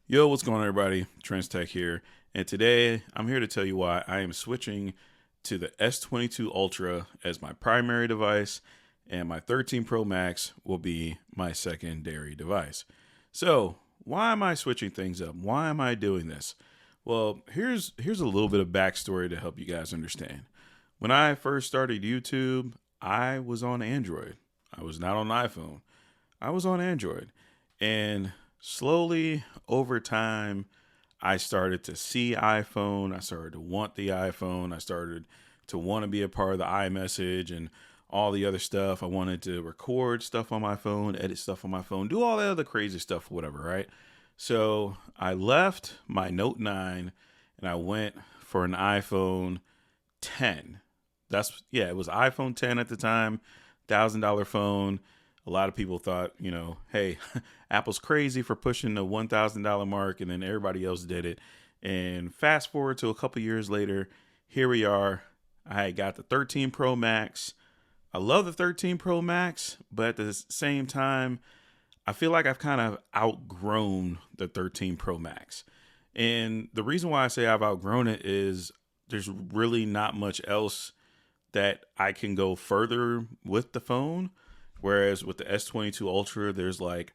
Yo, what's going on, everybody? Trends Tech here, and today I'm here to tell you why I am switching to the S22 Ultra as my primary device, and my 13 Pro Max will be my secondary device. So, why am I switching things up? Why am I doing this? Well, here's a little bit of backstory to help you guys understand. When I first started YouTube, I was on Android. I was not on iPhone. I was on Android, and slowly over time, I started to see iPhone. I started to want the iPhone. I started to want to be a part of the iMessage and all the other stuff. I wanted to record stuff on my phone, edit stuff on my phone, do all that other crazy stuff, whatever, right? So I left my Note 9 and I went for an iPhone 10. It was iPhone 10 at the time, $1,000 phone. A lot of people thought, hey, Apple's crazy for pushing the $1,000 mark, and then everybody else did it. And fast forward to a couple years later, here we are. I got the 13 Pro Max. I love the 13 Pro Max, but at the same time, I feel like I've kind of outgrown the 13 Pro Max. And the reason why I say I've outgrown it is there's really not much else that I can go further with the phone. Whereas with the S22 Ultra, there's like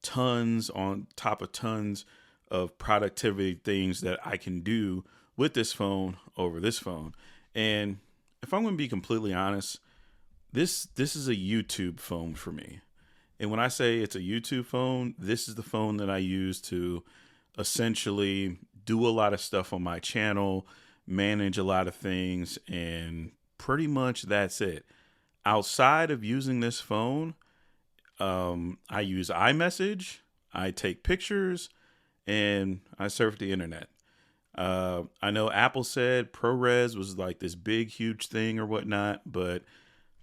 tons on top of tons of productivity things that I can do with this phone over this phone. And if I'm going to be completely honest, this is a YouTube phone for me. And when I say it's a YouTube phone, this is the phone that I use to essentially do a lot of stuff on my channel, manage a lot of things, and pretty much that's it. Outside of using this phone, I use iMessage, I take pictures, and I surf the internet. I know Apple said ProRes was like this big, huge thing or whatnot, but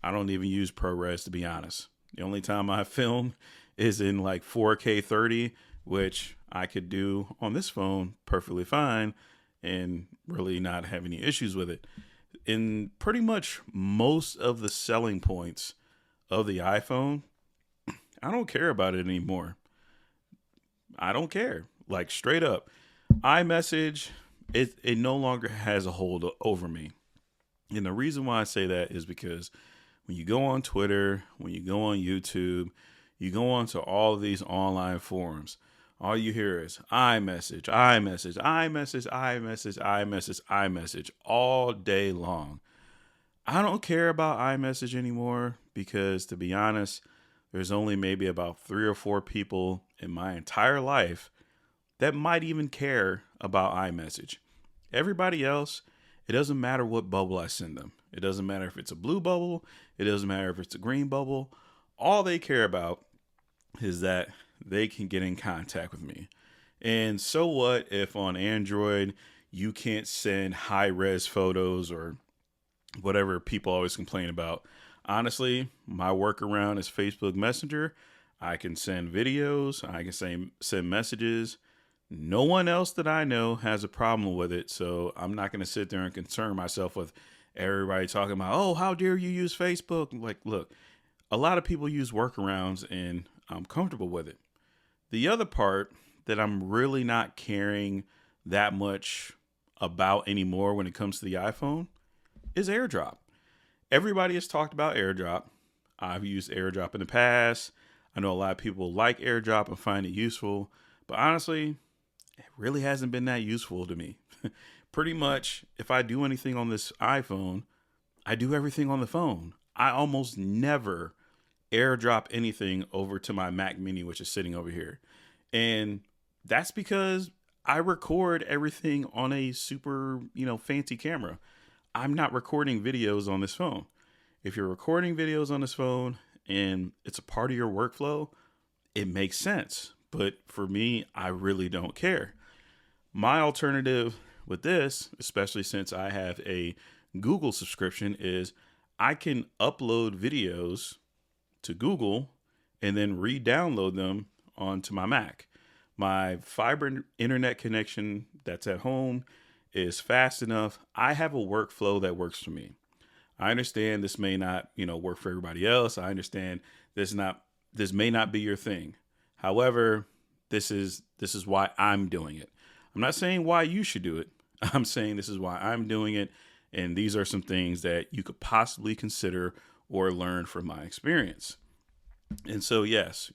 I don't even use ProRes, to be honest. The only time I film is in like 4K 30, which I could do on this phone perfectly fine and really not have any issues with it. In pretty much most of the selling points of the iPhone, I don't care about it anymore. I don't care. Like straight up. iMessage, it no longer has a hold over me. And the reason why I say that is because when you go on Twitter, when you go on YouTube, you go on to all of these online forums, all you hear is iMessage, iMessage, iMessage, iMessage, iMessage, iMessage all day long. I don't care about iMessage anymore because, to be honest, there's only maybe about 3 or 4 people in my entire life that might even care about iMessage. Everybody else, it doesn't matter what bubble I send them. It doesn't matter if it's a blue bubble. It doesn't matter if it's a green bubble. All they care about is that they can get in contact with me. And so what if on Android you can't send high res photos or whatever people always complain about? Honestly, my workaround is Facebook Messenger. I can send videos, I can send messages. No one else that I know has a problem with it, so I'm not going to sit there and concern myself with everybody talking about, oh, how dare you use Facebook? Like, look, a lot of people use workarounds and I'm comfortable with it. The other part that I'm really not caring that much about anymore when it comes to the iPhone is AirDrop. Everybody has talked about AirDrop. I've used AirDrop in the past. I know a lot of people like AirDrop and find it useful, but honestly, it really hasn't been that useful to me. Pretty much, if I do anything on this iPhone, I do everything on the phone. I almost never AirDrop anything over to my Mac Mini, which is sitting over here. And that's because I record everything on a super, fancy camera. I'm not recording videos on this phone. If you're recording videos on this phone and it's a part of your workflow, it makes sense. But for me, I really don't care. My alternative with this, especially since I have a Google subscription, is I can upload videos to Google and then re-download them onto my Mac. My fiber internet connection that's at home is fast enough. I have a workflow that works for me. I understand this may not, work for everybody else. I understand this may not be your thing. However, this is why I'm doing it. I'm not saying why you should do it. I'm saying this is why I'm doing it. And these are some things that you could possibly consider or learn from my experience. And so, yes,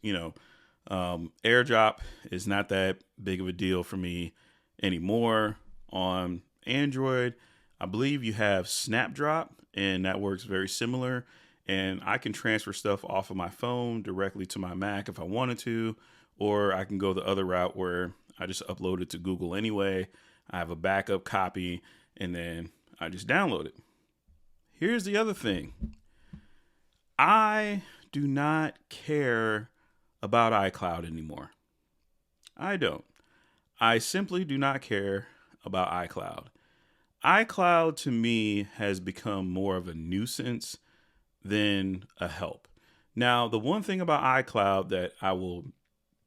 AirDrop is not that big of a deal for me anymore. On Android, I believe you have Snapdrop, and that works very similar. And I can transfer stuff off of my phone directly to my Mac if I wanted to, or I can go the other route where I just upload it to Google anyway. I have a backup copy, and then I just download it. Here's the other thing. I do not care about iCloud anymore. I don't. I simply do not care about iCloud. iCloud to me has become more of a nuisance than a help. Now, the one thing about iCloud that I will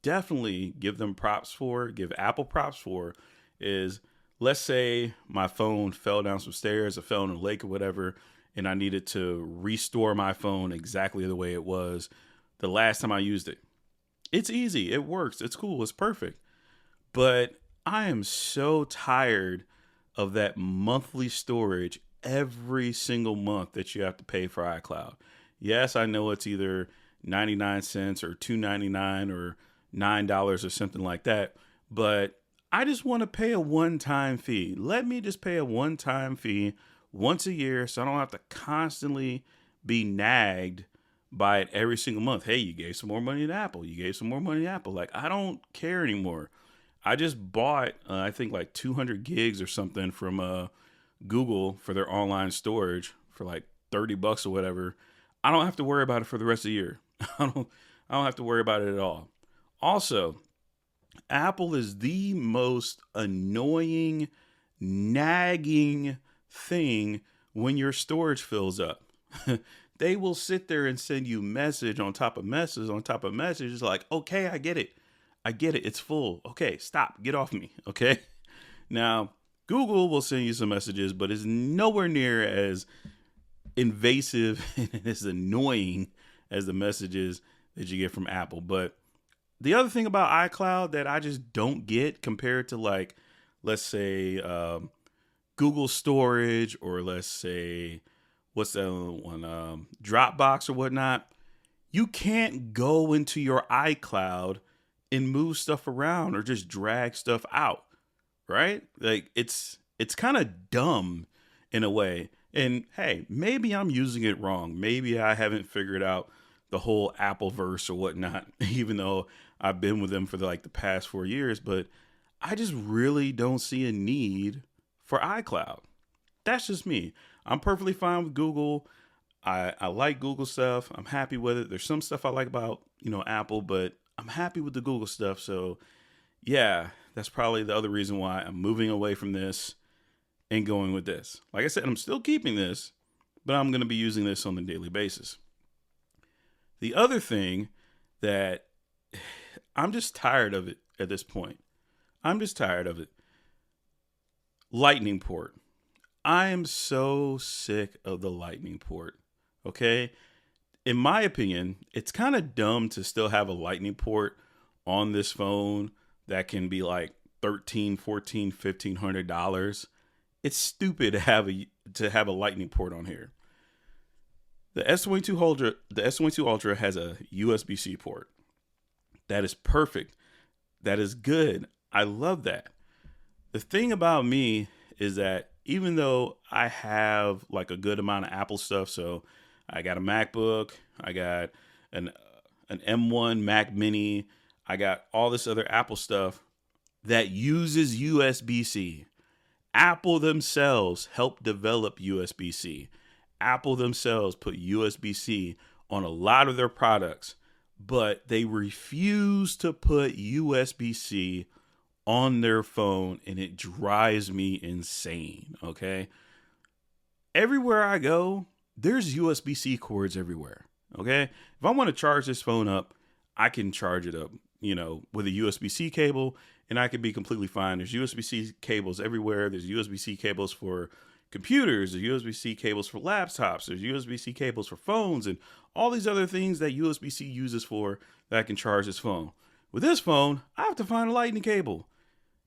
definitely give them props for, give Apple props for, is let's say my phone fell down some stairs or fell in a lake or whatever, and I needed to restore my phone exactly the way it was the last time I used it. It's easy. It works. It's cool. It's perfect. But I am so tired of that monthly storage every single month that you have to pay for iCloud. Yes, I know it's either 99 cents or $2.99 or $9 or something like that, but I just want to pay a one-time fee. Let me just pay a one-time fee once a year so I don't have to constantly be nagged by it every single month. Hey, you gave some more money to Apple. You gave some more money to Apple. Like, I don't care anymore. I just bought, I think like 200 gigs or something from Google for their online storage for like $30 or whatever. I don't have to worry about it for the rest of the year. I don't have to worry about it at all. Also, Apple is the most annoying, nagging thing when your storage fills up. They will sit there and send you message on top of message on top of message. It's like, okay, I get it. It's full. Okay, stop. Get off me. Okay. Now, Google will send you some messages, but it's nowhere near as invasive and as annoying as the messages that you get from Apple. But the other thing about iCloud that I just don't get compared to, like, let's say Google storage, or let's say, what's that one, Dropbox or whatnot, you can't go into your iCloud and move stuff around or just drag stuff out, right? Like, it's kind of dumb in a way. And hey, maybe I'm using it wrong. Maybe I haven't figured out the whole Apple verse or whatnot, even though I've been with them for the past 4 years. But I just really don't see a need for iCloud. That's just me. I'm perfectly fine with Google. I like Google stuff. I'm happy with it. There's some stuff I like about, Apple, but I'm happy with the Google stuff. So yeah, that's probably the other reason why I'm moving away from this and going with this. Like I said, I'm still keeping this, but I'm going to be using this on a daily basis. The other thing that I'm just tired of it at this point. I'm just tired of it. Lightning port. I am so sick of the lightning port. Okay? In my opinion, it's kind of dumb to still have a lightning port on this phone that can be like $1,300, $1,400, $1,500. It's stupid to have a lightning port on here. The S22 Ultra has a USB-C port. That is perfect. That is good. I love that. The thing about me is that even though I have like a good amount of Apple stuff, so I got a MacBook, I got an M1 Mac Mini, I got all this other Apple stuff that uses USB-C. Apple themselves helped develop USB-C. Apple themselves put USB-C on a lot of their products, but they refuse to put USB-C on their phone, and it drives me insane, okay? Everywhere I go, there's USB-C cords everywhere, okay? If I want to charge this phone up, I can charge it up, with a USB-C cable, and I can be completely fine. There's USB-C cables everywhere. There's USB-C cables for computers, there's USB-C cables for laptops, there's USB-C cables for phones, and all these other things that USB-C uses for that I can charge this phone. With this phone, I have to find a lightning cable.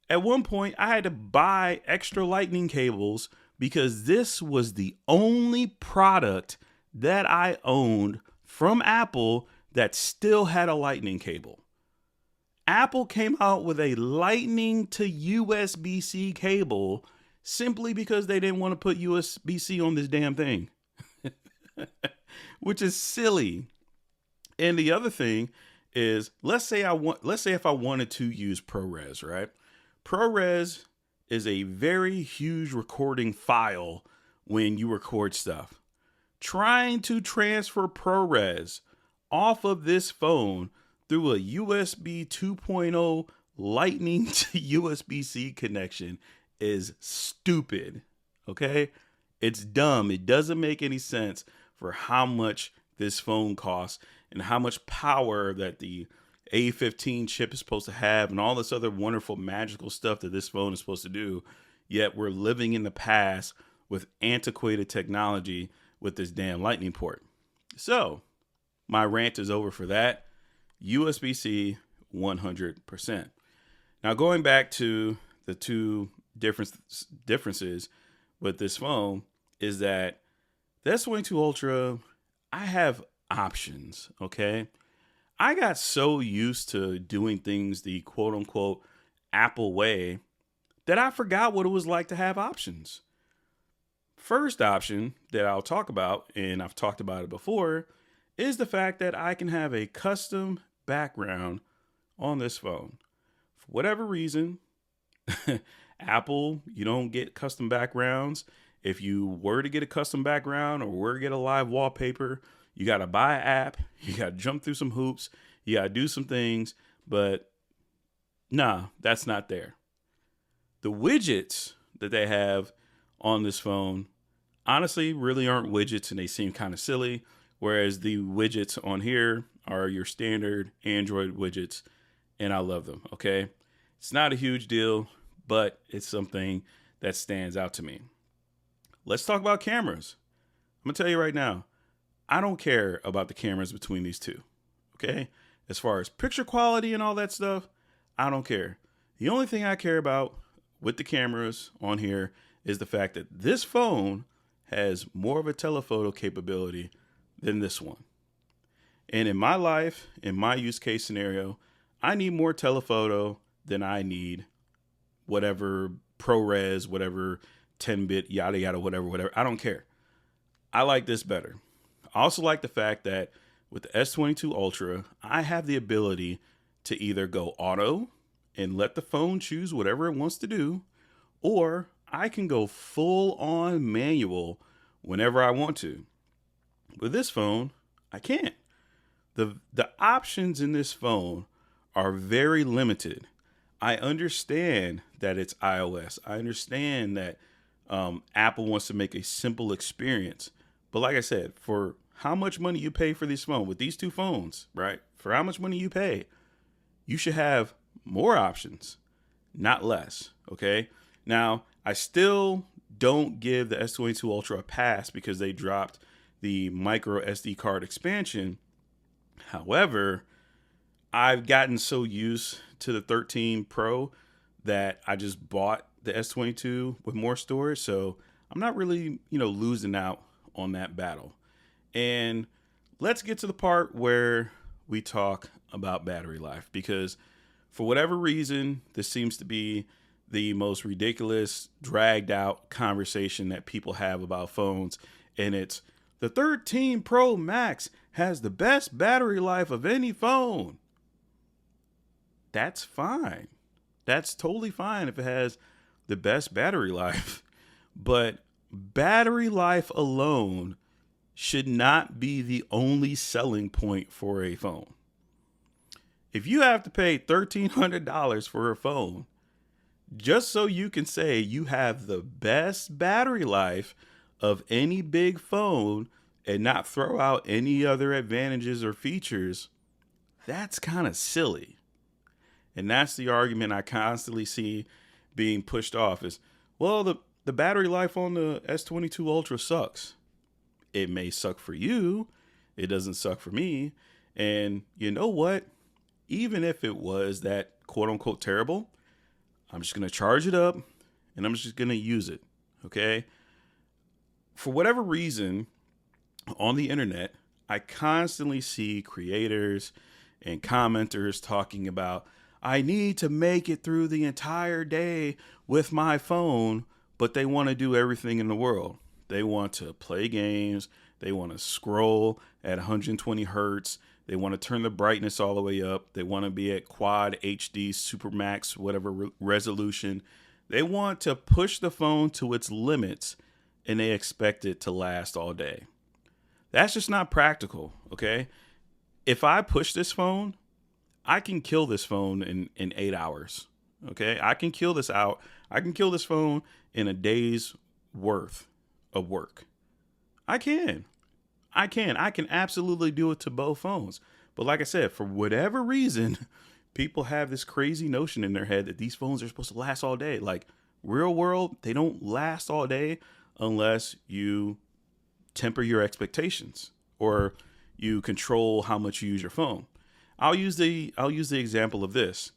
At one point, I had to buy extra lightning cables because this was the only product that I owned from Apple that still had a lightning cable. Apple came out with a lightning to USB-C cable simply because they didn't want to put USB-C on this damn thing, which is silly. And the other thing is, let's say if I wanted to use ProRes, right? ProRes is a very huge recording file when you record stuff. Trying to transfer ProRes off of this phone through a USB 2.0 lightning to USB-C connection is stupid. Okay? It's dumb. It doesn't make any sense for how much this phone costs and how much power that the A15 chip is supposed to have and all this other wonderful magical stuff that this phone is supposed to do. Yet we're living in the past with antiquated technology with this damn lightning port. So my rant is over for that. USB-C 100%. Now going back to the two differences with this phone is that the S22 Ultra, I have options, okay? I got so used to doing things the quote unquote Apple way that I forgot what it was like to have options. First option that I'll talk about, and I've talked about it before, is the fact that I can have a custom background on this phone. For whatever reason, Apple, you don't get custom backgrounds. If you were to get a custom background or were to get a live wallpaper, you got to buy an app. You got to jump through some hoops. You got to do some things. But nah, that's not there. The widgets that they have on this phone honestly really aren't widgets, and they seem kind of silly. Whereas the widgets on here are your standard Android widgets, and I love them, okay? It's not a huge deal, but it's something that stands out to me. Let's talk about cameras. I'm going to tell you right now, I don't care about the cameras between these two, okay? As far as picture quality and all that stuff, I don't care. The only thing I care about with the cameras on here is the fact that this phone has more of a telephoto capability than this one. And in my life, in my use case scenario, I need more telephoto than I need whatever ProRes, whatever 10-bit, yada, yada, whatever. I don't care. I like this better. I also like the fact that with the S22 Ultra, I have the ability to either go auto and let the phone choose whatever it wants to do, or I can go full on manual whenever I want to. With this phone, I can't. The options in this phone are very limited. I understand that it's iOS. I understand that Apple wants to make a simple experience. But like I said, for how much money you pay for this phone, with these two phones, right? For how much money you pay, you should have more options, not less, okay? Now, I still don't give the S22 Ultra a pass because they dropped the micro SD card expansion. However, I've gotten so used to the 13 Pro that I just bought the S22 with more storage. So I'm not really, losing out on that battle. And let's get to the part where we talk about battery life, because for whatever reason, this seems to be the most ridiculous, dragged out conversation that people have about phones. And it's the 13 Pro Max has the best battery life of any phone. That's fine. That's totally fine if it has the best battery life. But battery life alone should not be the only selling point for a phone. If you have to pay $1,300 for a phone just so you can say you have the best battery life of any big phone and not throw out any other advantages or features, that's kind of silly. And that's the argument I constantly see being pushed off is, well, the battery life on the S22 Ultra sucks. It may suck for you. It doesn't suck for me. And you know what? even if it was that quote unquote terrible, I'm just going to charge it up and I'm just going to use it. Okay. For whatever reason, on the internet, I constantly see creators and commenters talking about, I need to make it through the entire day with my phone, but they want to do everything in the world. They want to play games. They want to scroll at 120 hertz. They want to turn the brightness all the way up. They want to be at quad HD, super max, whatever resolution. They want to push the phone to its limits and they expect it to last all day. That's just not practical, okay? If I push this phone, I can kill this phone in 8 hours, okay? I can kill this out. I can kill this phone in a day's worth of work. I can absolutely do it to both phones. But like I said, for whatever reason, people have this crazy notion in their head that these phones are supposed to last all day. Like real world, they don't last all day unless you temper your expectations or you control how much you use your phone. I'll use the example of this.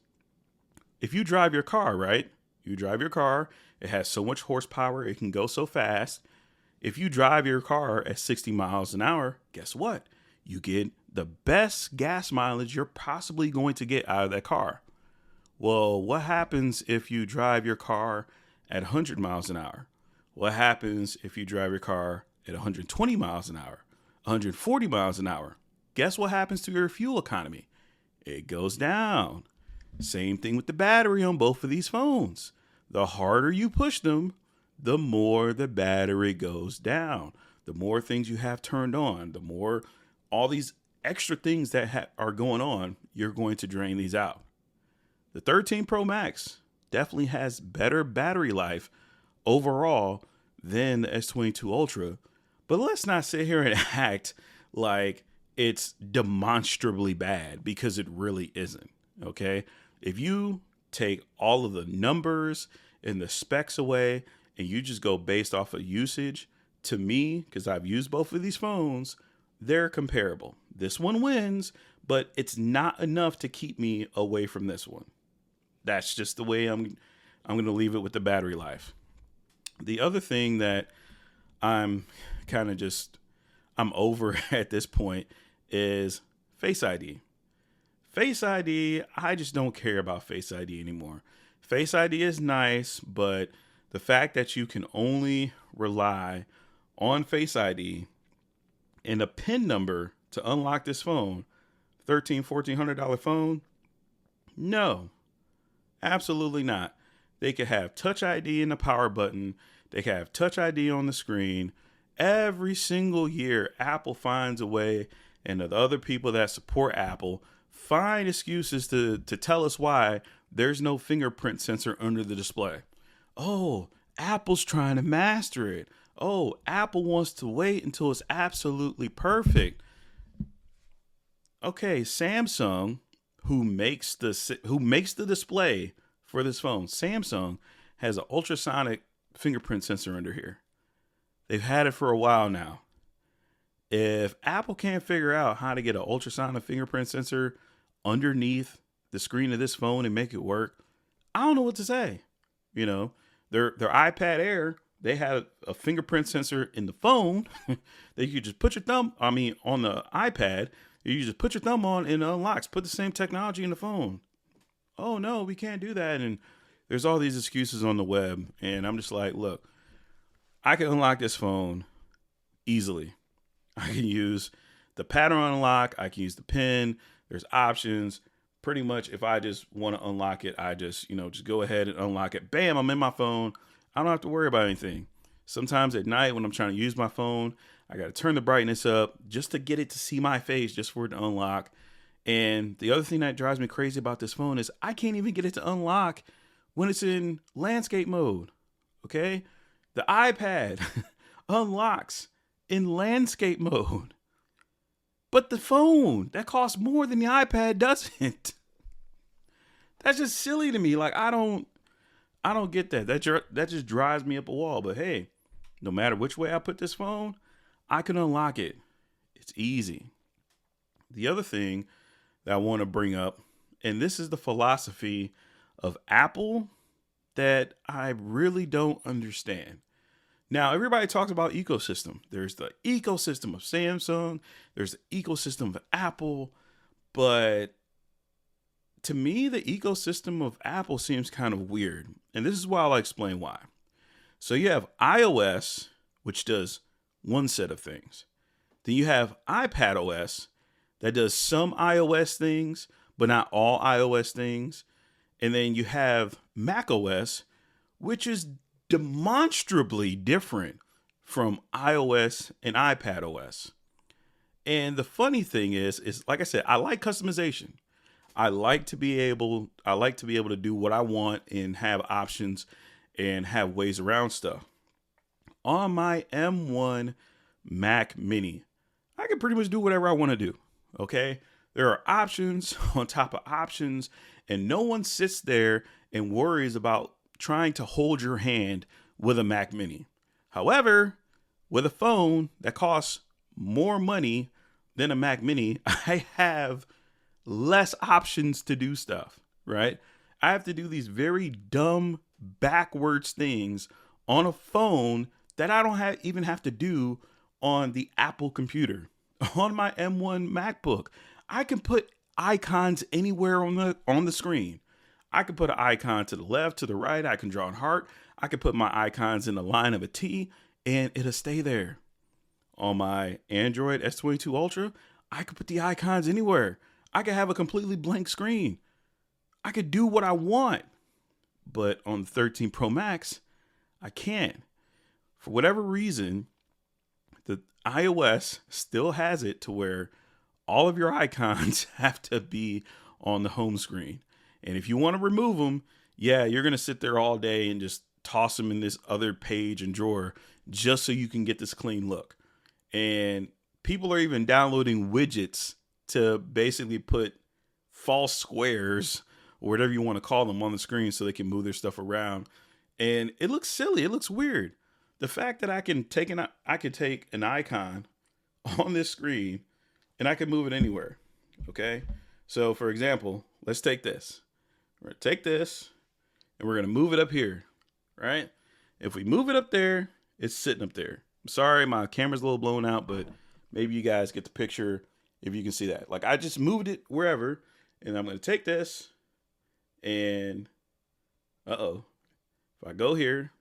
If you drive your car, right? You drive your car, it has so much horsepower, it can go so fast. If you drive your car at 60 miles an hour, guess what? You get the best gas mileage you're possibly going to get out of that car. Well, what happens if you drive your car at 100 miles an hour? What happens if you drive your car at 120 miles an hour, 140 miles an hour? Guess what happens to your fuel economy? It goes down. Same thing with the battery on both of these phones. The harder you push them, the more the battery goes down. The more things you have turned on, the more all these extra things that are going on, you're going to drain these out. The 13 Pro Max definitely has better battery life overall than the S22 Ultra. But let's not sit here and act like it's demonstrably bad, because it really isn't. Okay. If you take all of the numbers and the specs away and you just go based off of usage, to me, because I've used both of these phones, they're comparable. This one wins, but it's not enough to keep me away from this one. That's just the way I'm going to leave it with the battery life. The other thing that I'm over at this point is Face ID. Face ID, I just don't care about Face ID anymore. Face ID is nice, but the fact that you can only rely on Face ID and a PIN number to unlock this phone, $1,400 phone, no, absolutely not. They could have Touch ID in the power button. They could have Touch ID on the screen. Every single year, Apple finds a way, and the other people that support Apple find excuses to tell us why there's no fingerprint sensor under the display. Oh, Apple's trying to master it. Oh, Apple wants to wait until it's absolutely perfect. Okay, Samsung, who makes the display for this phone, Samsung has an ultrasonic fingerprint sensor under here. They've had it for a while now. If Apple can't figure out how to get an ultrasonic fingerprint sensor underneath the screen of this phone and make it work, I don't know what to say. You know, their iPad Air, they had a fingerprint sensor in the phone that you could just put your thumb, on the iPad, you just put your thumb on and it unlocks. Put the same technology in the phone. Oh no, we can't do that. And there's all these excuses on the web. And I'm just like, look, I can unlock this phone easily. I can use the pattern unlock. I can use the pin. There's options. Pretty much if I just want to unlock it, I just go ahead and unlock it. Bam, I'm in my phone. I don't have to worry about anything. Sometimes at night when I'm trying to use my phone, I got to turn the brightness up just to get it to see my face, just for it to unlock. And the other thing that drives me crazy about this phone is I can't even get it to unlock when it's in landscape mode. Okay? The iPad unlocks in landscape mode. But the phone that costs more than the iPad doesn't. That's just silly to me. Like I don't get that. That just drives me up a wall. But hey, no matter which way I put this phone, I can unlock it. It's easy. The other thing that I want to bring up And this is the philosophy of Apple that I really don't understand. Now, everybody talks about ecosystem. There's the ecosystem of Samsung, there's the ecosystem of Apple, but to me, the ecosystem of Apple seems kind of weird. And this is why I'll explain why. So you have iOS, which does one set of things. Then you have iPadOS that does some iOS things, but not all iOS things. And then you have macOS, which is demonstrably different from iOS and iPadOS. And the funny thing is like I said, I like customization. I like to be able to do what I want and have options and have ways around stuff. On my M1 Mac Mini, I can pretty much do whatever I want to do. Okay? There are options on top of options, and no one sits there and worries about trying to hold your hand with a Mac Mini. However, with a phone that costs more money than a Mac Mini, I have less options to do stuff, right? I have to do these very dumb, backwards things on a phone that I don't even have to do on the Apple computer. On my M1 MacBook, I can put icons anywhere on the screen. I can put an icon to the left, to the right. I can draw a heart. I can put my icons in the line of a T, and it'll stay there. On my Android S22 Ultra, I can put the icons anywhere. I could have a completely blank screen. I could do what I want. But on the 13 Pro Max, I can't. For whatever reason, the iOS still has it to where all of your icons have to be on the home screen. And if you want to remove them, yeah, you're going to sit there all day and just toss them in this other page and drawer just so you can get this clean look. And people are even downloading widgets to basically put false squares or whatever you want to call them on the screen so they can move their stuff around. And it looks silly. It looks weird. The fact that I can take an icon on this screen and I can move it anywhere. Okay. So for example, let's take this. We're going to take this and we're going to move it up here. Right. If we move it up there, it's sitting up there. I'm sorry, my camera's a little blown out, but maybe you guys get the picture if you can see that. Like I just moved it wherever, and I'm going to take this and if I go here,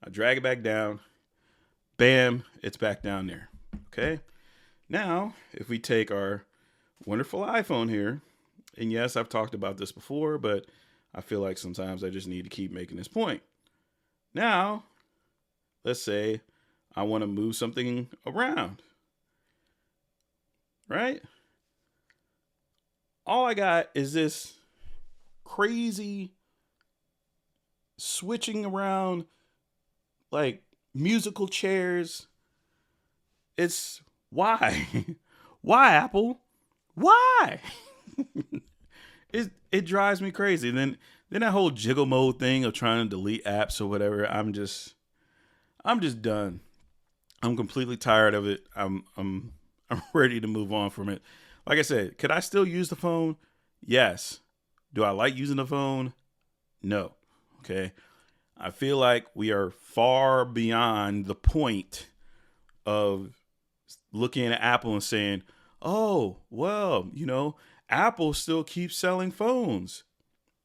I drag it back down, bam, it's back down there. Okay. Now, if we take our wonderful iPhone here, and yes, I've talked about this before, but I feel like sometimes I just need to keep making this point. Now, let's say I want to move something around, right? All I got is this crazy switching around like musical chairs. It's why? Why, Apple? Why? It drives me crazy. Then that whole jiggle mode thing of trying to delete apps or whatever, I'm just done. I'm completely tired of it. I'm ready to move on from it. Like I said, could I still use the phone? Yes. Do I like using the phone? No. Okay. I feel like we are far beyond the point of looking at Apple and saying, oh, well, Apple still keeps selling phones.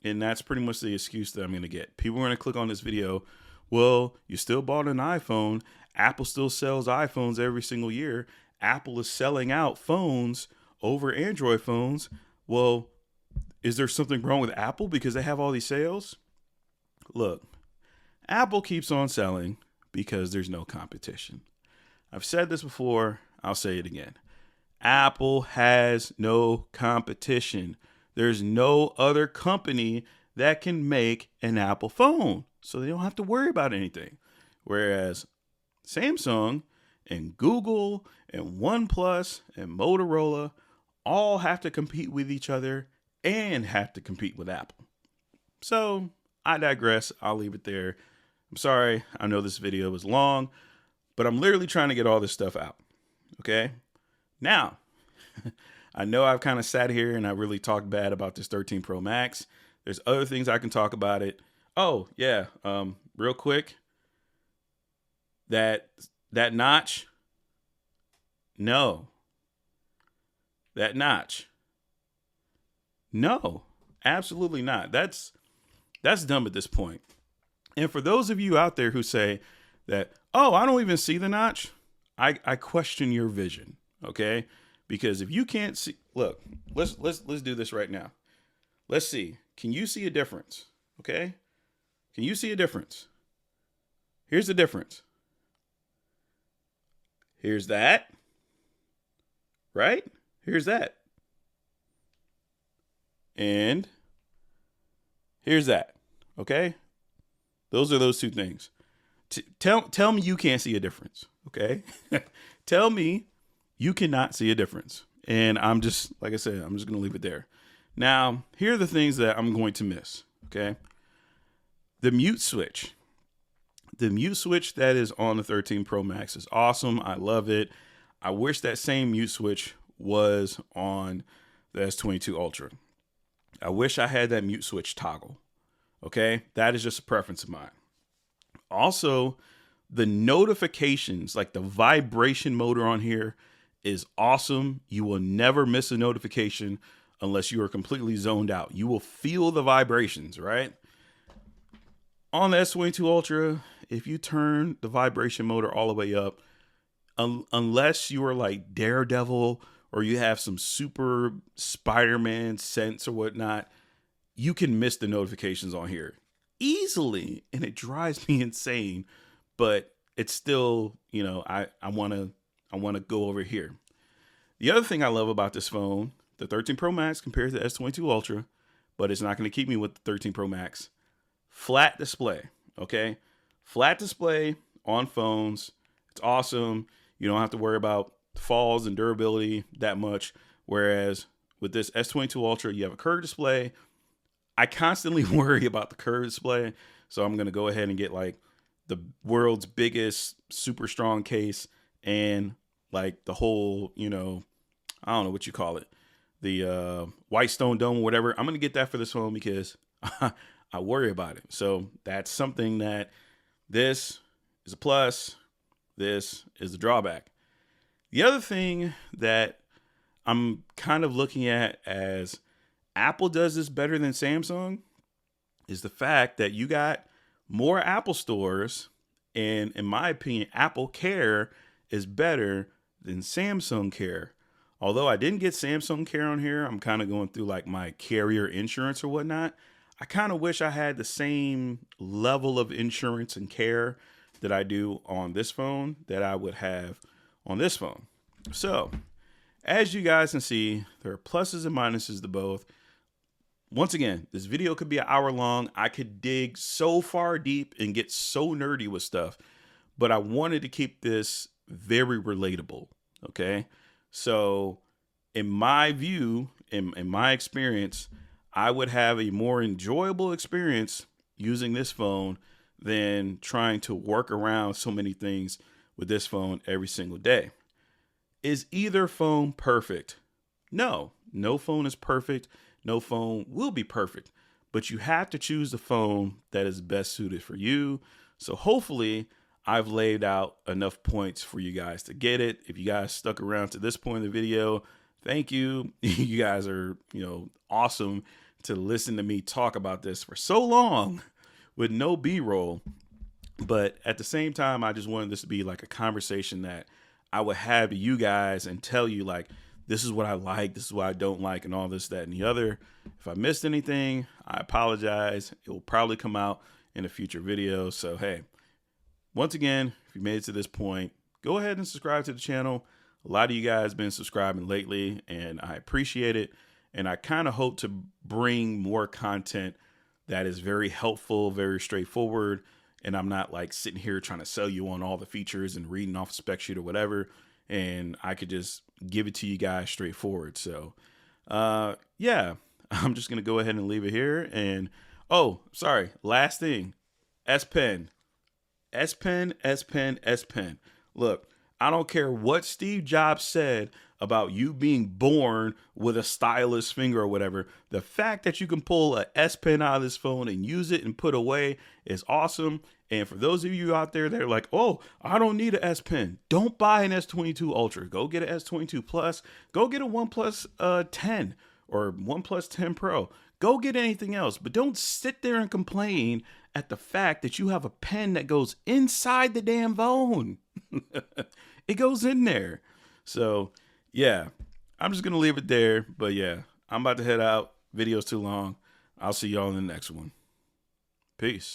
And that's pretty much the excuse that I'm going to get. People are going to click on this video. Well, you still bought an iPhone. Apple still sells iPhones every single year. Apple is selling out phones over Android phones. Well, is there something wrong with Apple because they have all these sales? Look, Apple keeps on selling because there's no competition. I've said this before. I'll say it again. Apple has no competition. There's no other company that can make an Apple phone, so they don't have to worry about anything. Whereas Samsung and Google and OnePlus and Motorola all have to compete with each other and have to compete with Apple. So I digress. I'll leave it there. I'm sorry. I know this video was long, but I'm literally trying to get all this stuff out. Okay. Now, I know I've kind of sat here and I really talked bad about this 13 Pro Max. There's other things I can talk about it. Oh yeah, real quick, that notch, no, that notch, no, absolutely not. That's dumb at this point. And for those of you out there who say that, oh, I don't even see the notch, I question your vision, okay? Because if you can't see, look, let's do this right now. Let's see. Can you see a difference? Okay? Can you see a difference? Here's the difference. Here's that. Right? Here's that. And here's that. Okay? Those are those two things. Tell me you can't see a difference. Okay? Tell me you cannot see a difference. And I'm just, like I said, I'm just going to leave it there. Now, here are the things that I'm going to miss. Okay? The mute switch. The mute switch that is on the 13 Pro Max is awesome. I love it. I wish that same mute switch was on the S22 Ultra. I wish I had that mute switch toggle. Okay? That is just a preference of mine. Also, the notifications, like the vibration motor on here, is awesome. You will never miss a notification unless you are completely zoned out. You will feel the vibrations, right? On the S22 Ultra, if you turn the vibration motor all the way up, unless you are like Daredevil or you have some super Spider-Man sense or whatnot, you can miss the notifications on here easily, and it drives me insane. But it's still, you know, I want to go over here. The other thing I love about this phone, the 13 Pro Max compared to the S22 Ultra, but it's not going to keep me with the 13 Pro Max. Flat display, okay? Flat display on phones. It's awesome. You don't have to worry about falls and durability that much. Whereas with this S22 Ultra, you have a curved display. I constantly worry about the curved display. So I'm going to go ahead and get like the world's biggest super strong case and like the whole, you know, I don't know what you call it, the white stone dome or whatever. I'm going to get that for this phone because I worry about it. So that's something that this is a plus. This is a drawback. The other thing that I'm kind of looking at as Apple does this better than Samsung is the fact that you got more Apple stores. And in my opinion, Apple Care is better than Samsung Care. Although I didn't get Samsung Care on here, I'm kind of going through like my carrier insurance or whatnot. I kind of wish I had the same level of insurance and care that I do on this phone that I would have on this phone. So, as you guys can see, there are pluses and minuses to both. Once again, this video could be an hour long. I could dig so far deep and get so nerdy with stuff, but I wanted to keep this very relatable, okay? So, in my view, in my experience, I would have a more enjoyable experience using this phone than trying to work around so many things with this phone every single day. Is either phone perfect? No, no phone is perfect. No phone will be perfect, but you have to choose the phone that is best suited for you. So hopefully I've laid out enough points for you guys to get it. If you guys stuck around to this point in the video, thank you. You guys are, awesome to listen to me talk about this for so long with no B-roll. But at the same time, I just wanted this to be like a conversation that I would have to you guys and tell you like, this is what I like, this is what I don't like, and all this, that, and the other. If I missed anything, I apologize. It will probably come out in a future video. So, hey, once again, if you made it to this point, go ahead and subscribe to the channel. A lot of you guys have been subscribing lately, and I appreciate it. And I kind of hope to bring more content that is very helpful, very straightforward. And I'm not like sitting here trying to sell you on all the features and reading off a spec sheet or whatever. And I could just give it to you guys straightforward. So, yeah, I'm just going to go ahead and leave it here. And, oh, sorry, last thing, S Pen. S Pen, S Pen, S Pen. Look, I don't care what Steve Jobs said about you being born with a stylus finger or whatever. The fact that you can pull a S Pen out of this phone and use it and put away is awesome. And for those of you out there that are like, oh, I don't need an S Pen, don't buy an S22 Ultra. Go get an S22 Plus. Go get a OnePlus 10 or OnePlus 10 Pro. Go get anything else, but don't sit there and complain at the fact that you have a pen that goes inside the damn phone. It goes in there. So, yeah, I'm just going to leave it there. But yeah, I'm about to head out. Video's too long. I'll see y'all in the next one. Peace.